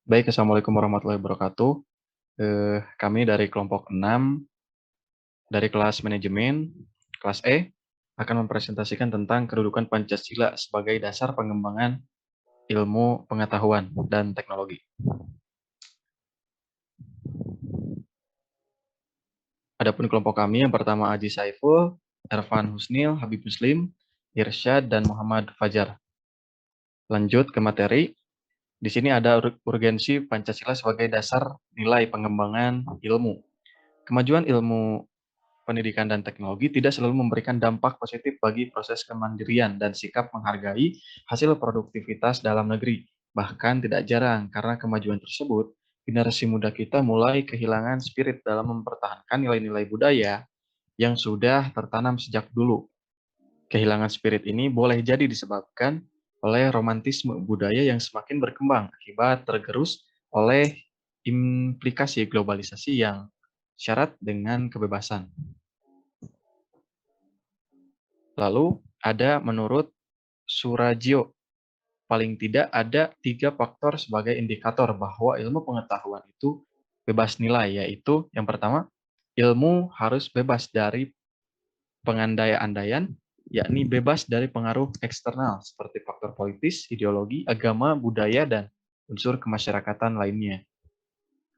Baik, Assalamualaikum warahmatullahi wabarakatuh. Kami dari kelompok 6 dari kelas manajemen, kelas E, akan mempresentasikan tentang kedudukan Pancasila sebagai dasar pengembangan ilmu pengetahuan dan teknologi. Adapun kelompok kami yang pertama Aji Saiful, Ervan Husnil, Habib Muslim, Irsyad, dan Muhammad Fajar. Lanjut ke materi. Di sini ada urgensi Pancasila sebagai dasar nilai pengembangan ilmu. Kemajuan ilmu pendidikan dan teknologi tidak selalu memberikan dampak positif bagi proses kemandirian dan sikap menghargai hasil produktivitas dalam negeri. Bahkan tidak jarang karena kemajuan tersebut, generasi muda kita mulai kehilangan spirit dalam mempertahankan nilai-nilai budaya yang sudah tertanam sejak dulu. Kehilangan spirit ini boleh jadi disebabkan oleh romantisme budaya yang semakin berkembang akibat tergerus oleh implikasi globalisasi yang syarat dengan kebebasan. Lalu ada menurut Surajio, paling tidak ada 3 faktor sebagai indikator bahwa ilmu pengetahuan itu bebas nilai, yaitu yang pertama, ilmu harus bebas dari pengandai-andaian, yakni bebas dari pengaruh eksternal seperti faktor politis, ideologi, agama, budaya, dan unsur kemasyarakatan lainnya.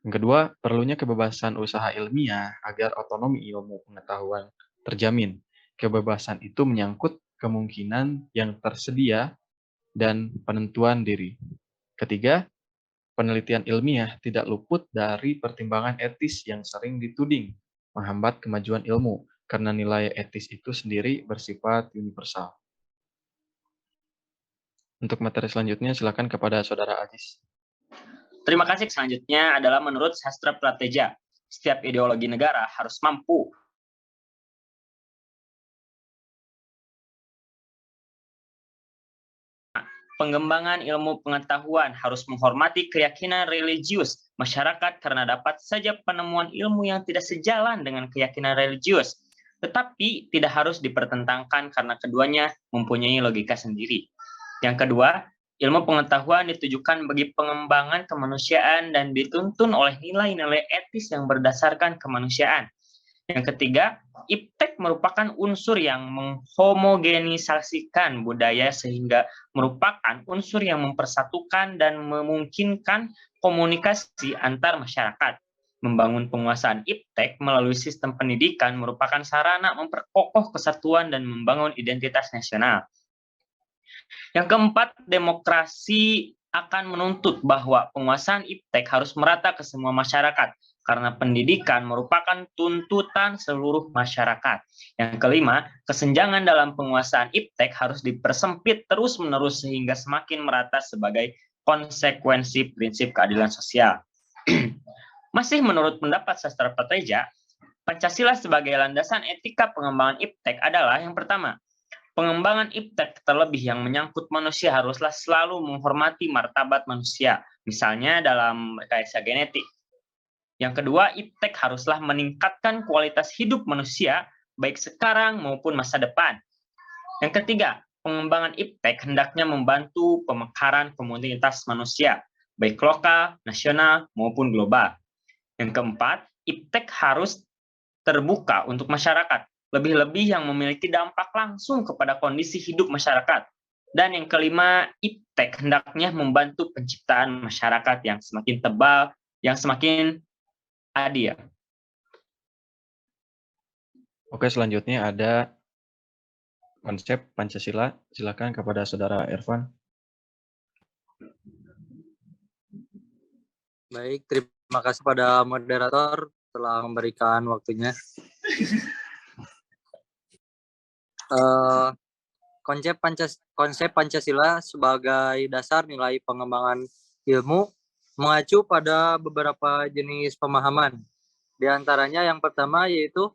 Yang kedua, perlunya kebebasan usaha ilmiah agar otonomi ilmu pengetahuan terjamin. Kebebasan itu menyangkut kemungkinan yang tersedia dan penentuan diri. Ketiga, penelitian ilmiah tidak luput dari pertimbangan etis yang sering dituding menghambat kemajuan ilmu, karena nilai etis itu sendiri bersifat universal. Untuk materi selanjutnya, silakan kepada Saudara Aziz. Terima kasih. Selanjutnya adalah menurut sastra prateja, setiap ideologi negara harus mampu pengembangan ilmu pengetahuan, harus menghormati keyakinan religius masyarakat karena dapat saja penemuan ilmu yang tidak sejalan dengan keyakinan religius, tetapi tidak harus dipertentangkan karena keduanya mempunyai logika sendiri. Yang kedua, ilmu pengetahuan ditujukan bagi pengembangan kemanusiaan dan dituntun oleh nilai-nilai etis yang berdasarkan kemanusiaan. Yang ketiga, iptek merupakan unsur yang menghomogenisasikan budaya sehingga merupakan unsur yang mempersatukan dan memungkinkan komunikasi antar masyarakat. Membangun penguasaan iptek melalui sistem pendidikan merupakan sarana memperkokoh kesatuan dan membangun identitas nasional. Yang keempat, demokrasi akan menuntut bahwa penguasaan iptek harus merata ke semua masyarakat, karena pendidikan merupakan tuntutan seluruh masyarakat. Yang kelima, kesenjangan dalam penguasaan iptek harus dipersempit terus-menerus sehingga semakin merata sebagai konsekuensi prinsip keadilan sosial. Masih menurut pendapat sastra prateja, Pancasila sebagai landasan etika pengembangan iptek adalah yang pertama, pengembangan iptek terlebih yang menyangkut manusia haruslah selalu menghormati martabat manusia, misalnya dalam rekayasa genetik. Yang kedua, iptek haruslah meningkatkan kualitas hidup manusia, baik sekarang maupun masa depan. Yang ketiga, pengembangan iptek hendaknya membantu pemekaran komunitas manusia, baik lokal, nasional, maupun global. Yang keempat, iptek harus terbuka untuk masyarakat, lebih-lebih yang memiliki dampak langsung kepada kondisi hidup masyarakat. Dan yang kelima, iptek hendaknya membantu penciptaan masyarakat yang semakin tebal, yang semakin adil. Oke, selanjutnya ada konsep Pancasila. Silakan kepada Saudara Ervan. Baik, terima kasih pada moderator telah memberikan waktunya. Konsep Pancasila sebagai dasar nilai pengembangan ilmu mengacu pada beberapa jenis pemahaman. Di antaranya yang pertama yaitu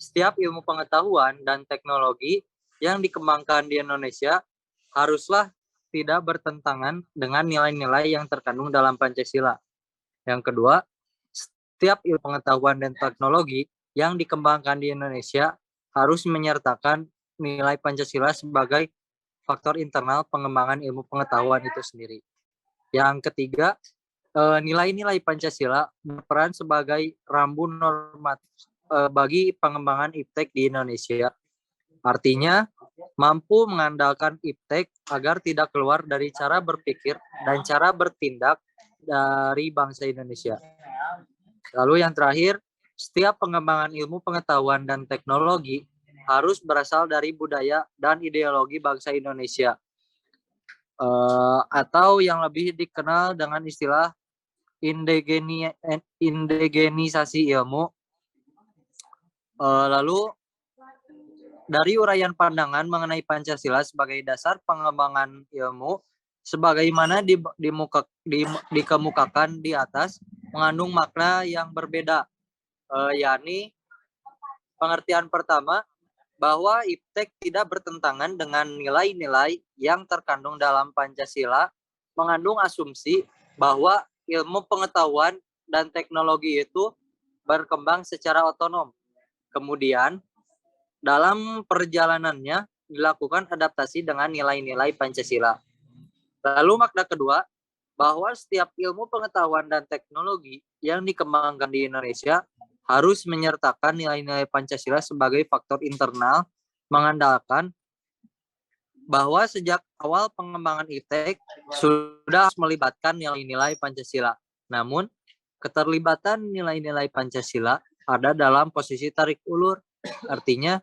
setiap ilmu pengetahuan dan teknologi yang dikembangkan di Indonesia haruslah tidak bertentangan dengan nilai-nilai yang terkandung dalam Pancasila. Yang kedua, setiap ilmu pengetahuan dan teknologi yang dikembangkan di Indonesia harus menyertakan nilai Pancasila sebagai faktor internal pengembangan ilmu pengetahuan itu sendiri. Yang ketiga, nilai-nilai Pancasila berperan sebagai rambu normatif bagi pengembangan iptek di Indonesia. Artinya, mampu mengandalkan iptek agar tidak keluar dari cara berpikir dan cara bertindak dari bangsa Indonesia. Lalu yang terakhir, setiap pengembangan ilmu pengetahuan dan teknologi harus berasal dari budaya dan ideologi bangsa Indonesia. Atau yang lebih dikenal dengan istilah indigenisasi ilmu. Lalu dari uraian pandangan mengenai Pancasila sebagai dasar pengembangan ilmu, sebagaimana dikemukakan di atas, mengandung makna yang berbeda, yakni pengertian pertama, bahwa iptek tidak bertentangan dengan nilai-nilai yang terkandung dalam Pancasila, mengandung asumsi bahwa ilmu pengetahuan dan teknologi itu berkembang secara otonom. Kemudian, dalam perjalanannya dilakukan adaptasi dengan nilai-nilai Pancasila. Lalu makna kedua, bahwa setiap ilmu pengetahuan dan teknologi yang dikembangkan di Indonesia harus menyertakan nilai-nilai Pancasila sebagai faktor internal, mengandalkan bahwa sejak awal pengembangan iptek sudah melibatkan nilai-nilai Pancasila. Namun, keterlibatan nilai-nilai Pancasila ada dalam posisi tarik ulur. Artinya,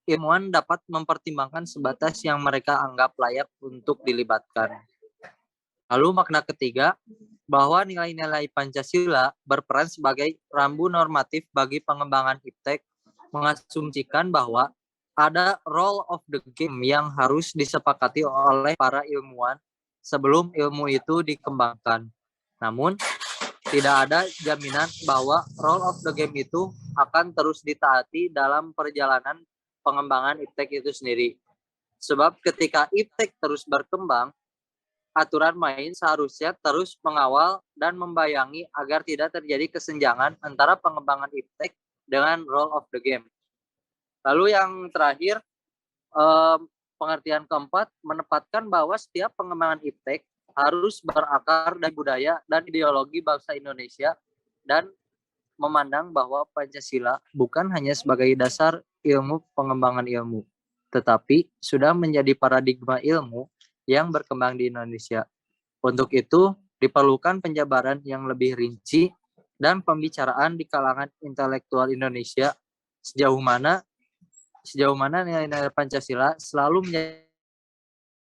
ilmuwan dapat mempertimbangkan sebatas yang mereka anggap layak untuk dilibatkan. Lalu makna ketiga, bahwa nilai-nilai Pancasila berperan sebagai rambu normatif bagi pengembangan iptek, mengasumsikan bahwa ada role of the game yang harus disepakati oleh para ilmuwan sebelum ilmu itu dikembangkan. Namun, tidak ada jaminan bahwa role of the game itu akan terus ditaati dalam perjalanan pengembangan iptek itu sendiri. Sebab ketika iptek terus berkembang, aturan main seharusnya terus mengawal dan membayangi agar tidak terjadi kesenjangan antara pengembangan iptek dengan role of the game. Lalu yang terakhir, pengertian keempat menempatkan bahwa setiap pengembangan iptek harus berakar dari budaya dan ideologi bangsa Indonesia dan memandang bahwa Pancasila bukan hanya sebagai dasar ilmu pengembangan ilmu, tetapi sudah menjadi paradigma ilmu yang berkembang di Indonesia. Untuk itu, diperlukan penjabaran yang lebih rinci dan pembicaraan di kalangan intelektual Indonesia sejauh mana nilai-nilai Pancasila selalu menjadi.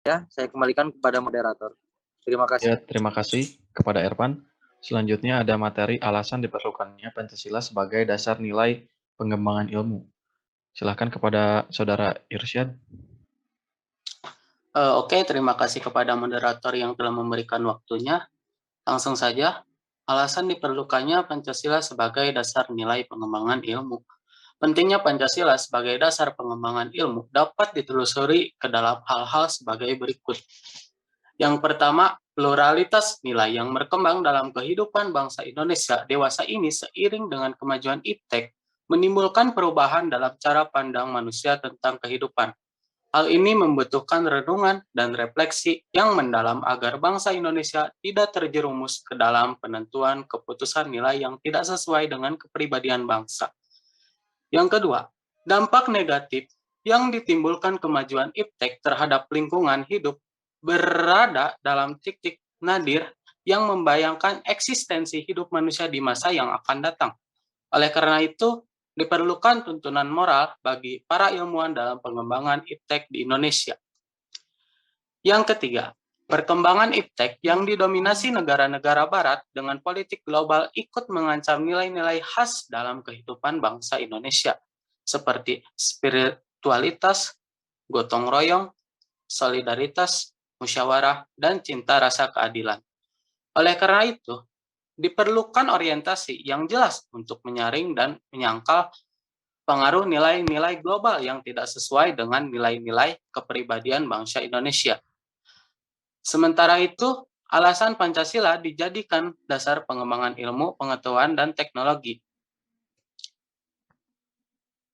Ya, saya kembalikan kepada moderator. Terima kasih. Ya, terima kasih kepada Ervan. Selanjutnya ada materi alasan diperlukannya Pancasila sebagai dasar nilai pengembangan ilmu. Silakan kepada Saudara Irsyad. Oke, terima kasih kepada moderator yang telah memberikan waktunya. Langsung saja, alasan diperlukannya Pancasila sebagai dasar nilai pengembangan ilmu. Pentingnya Pancasila sebagai dasar pengembangan ilmu dapat ditelusuri ke dalam hal-hal sebagai berikut. Yang pertama, pluralitas nilai yang berkembang dalam kehidupan bangsa Indonesia dewasa ini seiring dengan kemajuan iptek menimbulkan perubahan dalam cara pandang manusia tentang kehidupan. Hal ini membutuhkan renungan dan refleksi yang mendalam agar bangsa Indonesia tidak terjerumus ke dalam penentuan keputusan nilai yang tidak sesuai dengan kepribadian bangsa. Yang kedua, dampak negatif yang ditimbulkan kemajuan iptek terhadap lingkungan hidup berada dalam titik nadir yang membayangkan eksistensi hidup manusia di masa yang akan datang. Oleh karena itu, diperlukan tuntunan moral bagi para ilmuwan dalam pengembangan iptek di Indonesia. Yang ketiga, perkembangan iptek yang didominasi negara-negara barat dengan politik global ikut mengancam nilai-nilai khas dalam kehidupan bangsa Indonesia, seperti spiritualitas, gotong royong, solidaritas, musyawarah, dan cinta rasa keadilan. Oleh karena itu, diperlukan orientasi yang jelas untuk menyaring dan menyangkal pengaruh nilai-nilai global yang tidak sesuai dengan nilai-nilai kepribadian bangsa Indonesia. Sementara itu, alasan Pancasila dijadikan dasar pengembangan ilmu, pengetahuan, dan teknologi.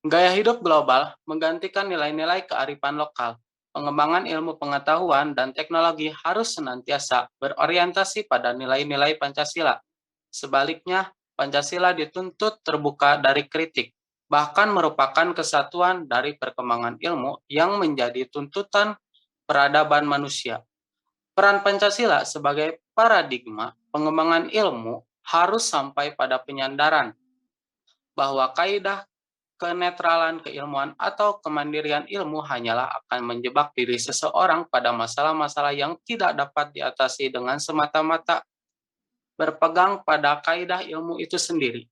Gaya hidup global menggantikan nilai-nilai kearifan lokal. pengembangan ilmu pengetahuan dan teknologi harus senantiasa berorientasi pada nilai-nilai Pancasila. Sebaliknya, Pancasila dituntut terbuka dari kritik, bahkan merupakan kesatuan dari perkembangan ilmu yang menjadi tuntutan peradaban manusia. Peran Pancasila sebagai paradigma pengembangan ilmu harus sampai pada penyadaran bahwa kaidah kenetralan keilmuan atau kemandirian ilmu hanyalah akan menjebak diri seseorang pada masalah-masalah yang tidak dapat diatasi dengan semata-mata berpegang pada kaidah ilmu itu sendiri,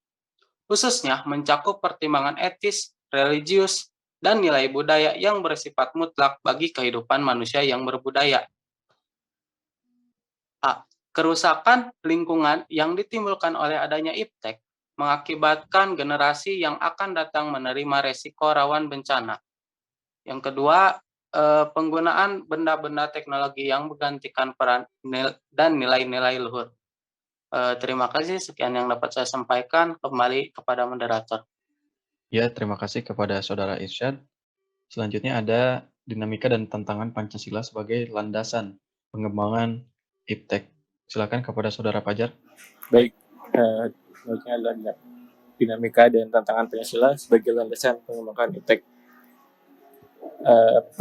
khususnya mencakup pertimbangan etis, religius, dan nilai budaya yang bersifat mutlak bagi kehidupan manusia yang berbudaya. A. Kerusakan lingkungan yang ditimbulkan oleh adanya iptek mengakibatkan generasi yang akan datang menerima resiko rawan bencana. Yang kedua, penggunaan benda-benda teknologi yang menggantikan peran dan nilai-nilai luhur. Terima kasih, sekian yang dapat saya sampaikan. Kembali kepada moderator. Ya, terima kasih kepada Saudara Irsyad. Selanjutnya ada dinamika dan tantangan Pancasila sebagai landasan pengembangan iptek. Silakan kepada Saudara Fajar. Baik, selanjutnya adalah dinamika dan tantangan Pancasila sebagai landasan pengembangan iptek.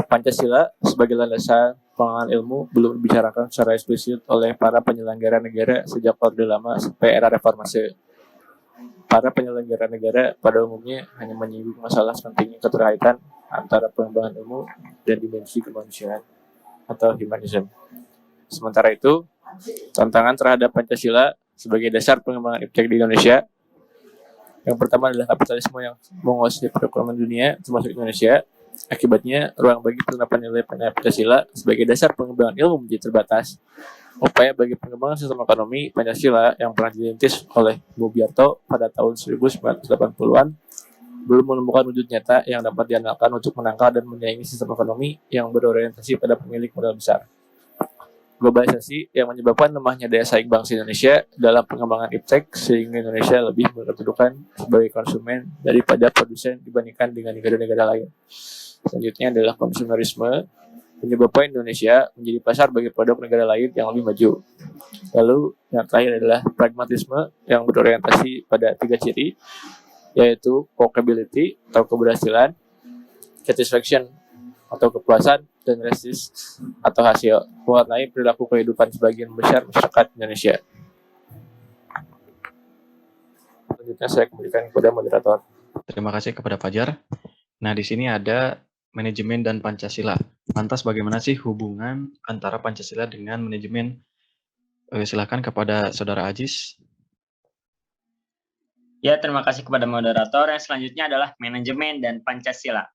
Pancasila sebagai landasan pengembangan ilmu belum dibicarakan secara eksplisit oleh para penyelenggara negara sejak Orde Lama sampai era reformasi. Para penyelenggara negara pada umumnya hanya menyinggung masalah pentingnya keterkaitan antara pengembangan ilmu dan dimensi kemanusiaan atau humanism. Sementara itu, tantangan terhadap Pancasila sebagai dasar pengembangan iptek di Indonesia. Yang pertama adalah kapitalisme yang menguasai perekonomian dunia, termasuk Indonesia. Akibatnya, ruang bagi penerapan nilai Pancasila sebagai dasar pengembangan ilmu menjadi terbatas. Upaya bagi pengembangan sistem ekonomi Pancasila yang pernah dirintis oleh Bogiarto pada tahun 1980-an belum menemukan wujud nyata yang dapat diandalkan untuk menangkal dan menyaingi sistem ekonomi yang berorientasi pada pemilik modal besar. Globalisasi yang menyebabkan lemahnya daya saing bangsa Indonesia dalam pengembangan iptek sehingga Indonesia lebih berkedudukan sebagai konsumen daripada produsen dibandingkan dengan negara-negara lain. Selanjutnya adalah konsumerisme menyebabkan Indonesia menjadi pasar bagi produk negara lain yang lebih maju. Lalu yang terakhir adalah pragmatisme yang berorientasi pada 3 ciri, yaitu workability atau keberhasilan, satisfaction atau kepuasan, dan resist atau hasil, mewarnai perilaku kehidupan sebagian besar masyarakat Indonesia. Selanjutnya saya kembalikan kepada moderator. Terima kasih kepada Fajar. Nah, di sini ada manajemen dan Pancasila. Lantas bagaimana sih hubungan antara Pancasila dengan manajemen? Silakan kepada Saudara Aziz. Ya, terima kasih kepada moderator. Yang selanjutnya adalah manajemen dan Pancasila.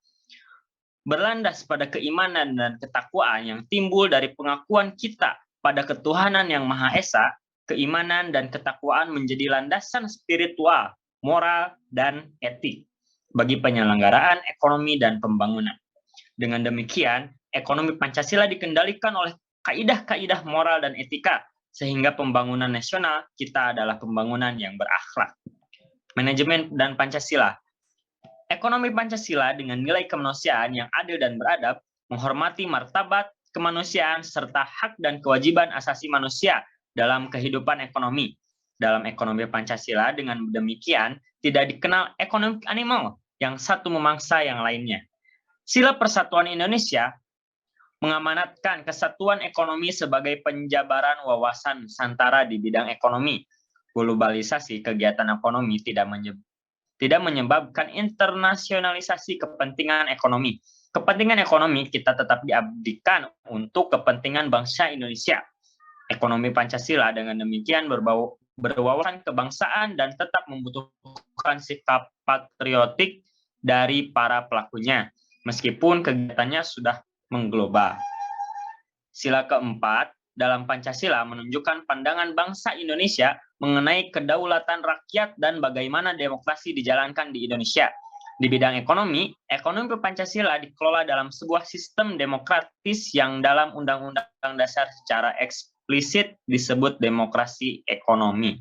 Berlandas pada keimanan dan ketakwaan yang timbul dari pengakuan kita pada ketuhanan yang Maha Esa, keimanan dan ketakwaan menjadi landasan spiritual, moral, dan etik bagi penyelenggaraan ekonomi dan pembangunan. Dengan demikian, ekonomi Pancasila dikendalikan oleh kaidah-kaidah moral dan etika, sehingga pembangunan nasional kita adalah pembangunan yang berakhlak. Manajemen dan Pancasila. Ekonomi Pancasila dengan nilai kemanusiaan yang adil dan beradab, menghormati martabat kemanusiaan serta hak dan kewajiban asasi manusia dalam kehidupan ekonomi. Dalam ekonomi Pancasila dengan demikian tidak dikenal ekonomi animal yang satu memangsa yang lainnya. Sila Persatuan Indonesia mengamanatkan kesatuan ekonomi sebagai penjabaran wawasan Nusantara di bidang ekonomi. Globalisasi kegiatan ekonomi tidak menyebabkan internasionalisasi kepentingan ekonomi. Kepentingan ekonomi kita tetap diabdikan untuk kepentingan bangsa Indonesia. Ekonomi Pancasila dengan demikian berwawasan kebangsaan dan tetap membutuhkan sikap patriotik dari para pelakunya, meskipun kegiatannya sudah mengglobal. Sila keempat dalam Pancasila menunjukkan pandangan bangsa Indonesia mengenai kedaulatan rakyat dan bagaimana demokrasi dijalankan di Indonesia. Di bidang ekonomi, ekonomi Pancasila dikelola dalam sebuah sistem demokratis yang dalam Undang-Undang Dasar secara eksplisit disebut demokrasi ekonomi.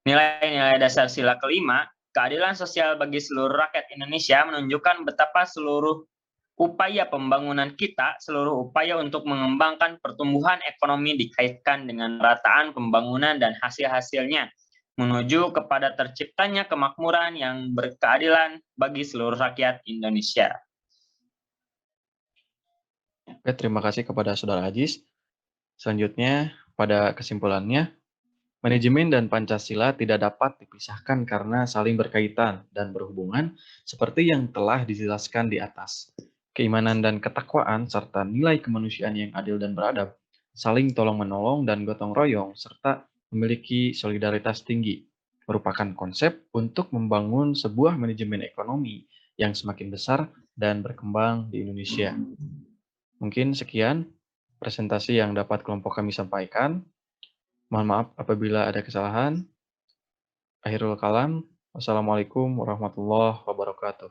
Nilai-nilai dasar sila kelima, keadilan sosial bagi seluruh rakyat Indonesia menunjukkan betapa seluruh upaya pembangunan kita, seluruh upaya untuk mengembangkan pertumbuhan ekonomi dikaitkan dengan rataan pembangunan dan hasil-hasilnya, menuju kepada terciptanya kemakmuran yang berkeadilan bagi seluruh rakyat Indonesia. Oke, terima kasih kepada Saudara Ajis. Selanjutnya, pada kesimpulannya, manajemen dan Pancasila tidak dapat dipisahkan karena saling berkaitan dan berhubungan seperti yang telah dijelaskan di atas. Keimanan dan ketakwaan serta nilai kemanusiaan yang adil dan beradab, saling tolong-menolong dan gotong royong, serta memiliki solidaritas tinggi, merupakan konsep untuk membangun sebuah manajemen ekonomi yang semakin besar dan berkembang di Indonesia. Mungkin sekian presentasi yang dapat kelompok kami sampaikan. Mohon maaf apabila ada kesalahan. Akhirul kalam. Wassalamualaikum warahmatullahi wabarakatuh.